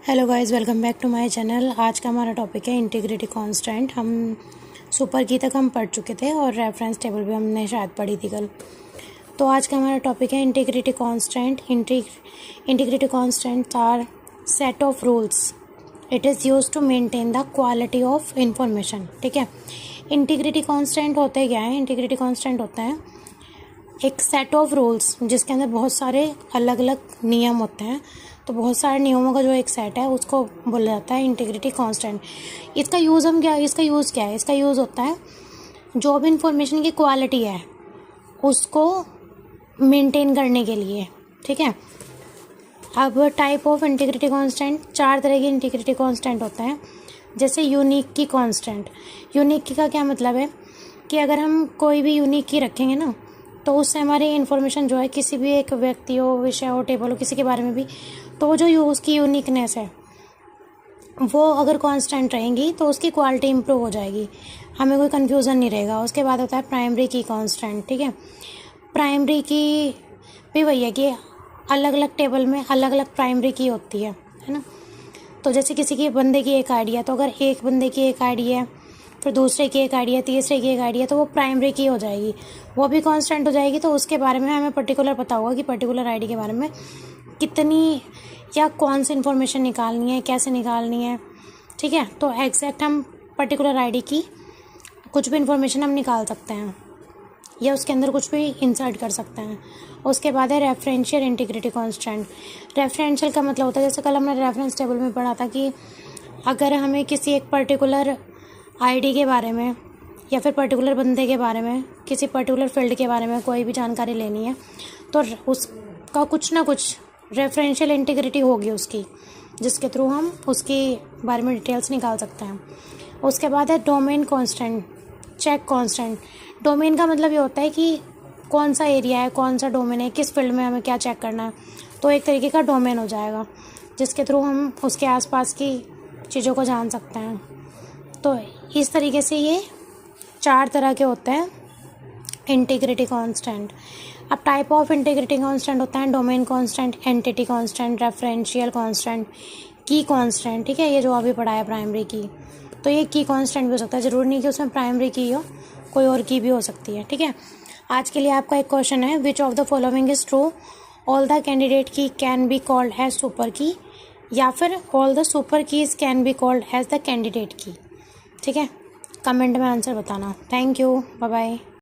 Hello guys, welcome back to my channel. आज का हमारा टॉपिक है इंटीग्रिटी कांस्टेंट। हम सुपर की तक हम पढ़ चुके थे और रेफरेंस टेबल भी हमने शायद पढ़ी थी कल। तो आज का हमारा टॉपिक है integrity constant. Integrity constant are set of rules. It is use to maintain the quality of information. ठीक है, इंटीग्रिटी कांस्टेंट होते क्या है? इंटीग्रिटी कांस्टेंट होता है एक सेट ऑफ रूल्स जिसके अंदर बहुत सारे अलग अलग नियम होते हैं। तो बहुत सारे नियमों का जो एक सेट है उसको बोला जाता है इंटीग्रिटी कांस्टेंट। इसका यूज़ इसका यूज़ क्या है? इसका यूज़ होता है जो भी इंफॉर्मेशन की क्वालिटी है उसको मेंटेन करने के लिए। ठीक है, अब टाइप ऑफ इंटीग्रिटी कांस्टेंट, 4 तरह के इंटीग्रिटी कांस्टेंट होते हैं। जैसे यूनिक की कांस्टेंट। यूनिक की का क्या मतलब है कि अगर हम कोई भी यूनिक की रखेंगे ना तो उससे हमारी इन्फॉर्मेशन जो है किसी भी एक व्यक्ति हो, विषय हो, टेबल हो, किसी के बारे में भी, तो जो उसकी यूनिकनेस है वो अगर कांस्टेंट रहेंगी तो उसकी क्वालिटी इंप्रूव हो जाएगी, हमें कोई कन्फ्यूज़न नहीं रहेगा। उसके बाद होता है प्राइमरी की कांस्टेंट। ठीक है, प्राइमरी की भी वही है कि अलग अलग टेबल में अलग अलग प्राइमरी की होती है ना। तो जैसे किसी की बंदे की एक आईडी है, तो अगर एक बंदे की एक आईडी है, फिर दूसरे की एक आईडी है, तीसरे की एक आईडी है, तो वो प्राइमरी की हो जाएगी, वो भी कांस्टेंट हो जाएगी। तो उसके बारे में हमें पर्टिकुलर पता होगा कि पर्टिकुलर आईडी के बारे में कितनी या कौन सी इन्फॉर्मेशन निकालनी है, कैसे निकालनी है। ठीक है, तो एग्जैक्ट हम पर्टिकुलर आईडी की कुछ भी इन्फॉर्मेशन हम निकाल सकते हैं या उसके अंदर कुछ भी इंसर्ट कर सकते हैं। उसके बाद है रेफरेंशियल इंटीग्रिटी कांस्टेंट। रेफरेंशियल का मतलब होता है, जैसे कल हमने रेफरेंस टेबल में पढ़ा था कि अगर हमें किसी एक पर्टिकुलर आईडी के बारे में या फिर पर्टिकुलर बंदे के बारे में, किसी पर्टिकुलर फील्ड के बारे में कोई भी जानकारी लेनी है तो उसका कुछ ना कुछ रेफरेंशियल इंटीग्रिटी होगी उसकी, जिसके थ्रू हम उसके बारे में डिटेल्स निकाल सकते हैं। उसके बाद है domain constant, check constant. Domain का मतलब ये होता है कि कौन सा एरिया है, कौन सा डोमेन है, किस फील्ड में हमें क्या चेक करना है, तो एक तरीके का डोमेन हो जाएगा जिसके थ्रू हम उसके आसपास की चीज़ों को जान सकते हैं। तो इस तरीके से ये 4 तरह के होते हैं इंटीग्रिटी कांस्टेंट। अब टाइप ऑफ इंटीग्रिटी कांस्टेंट होता है domain constant, entity constant, referential constant, की कांस्टेंट। ठीक है, ये जो अभी पढ़ा है प्राइमरी की, तो ये की कांस्टेंट भी हो सकता है, ज़रूरी नहीं कि उसमें प्राइमरी की हो, कोई और की भी हो सकती है। ठीक है, आज के लिए आपका एक क्वेश्चन है, which of the following is true? All the candidate key can be called as super key, या फिर all the super keys can be called as the candidate key. ठीक है, कमेंट में आंसर बताना। Thank you, bye bye.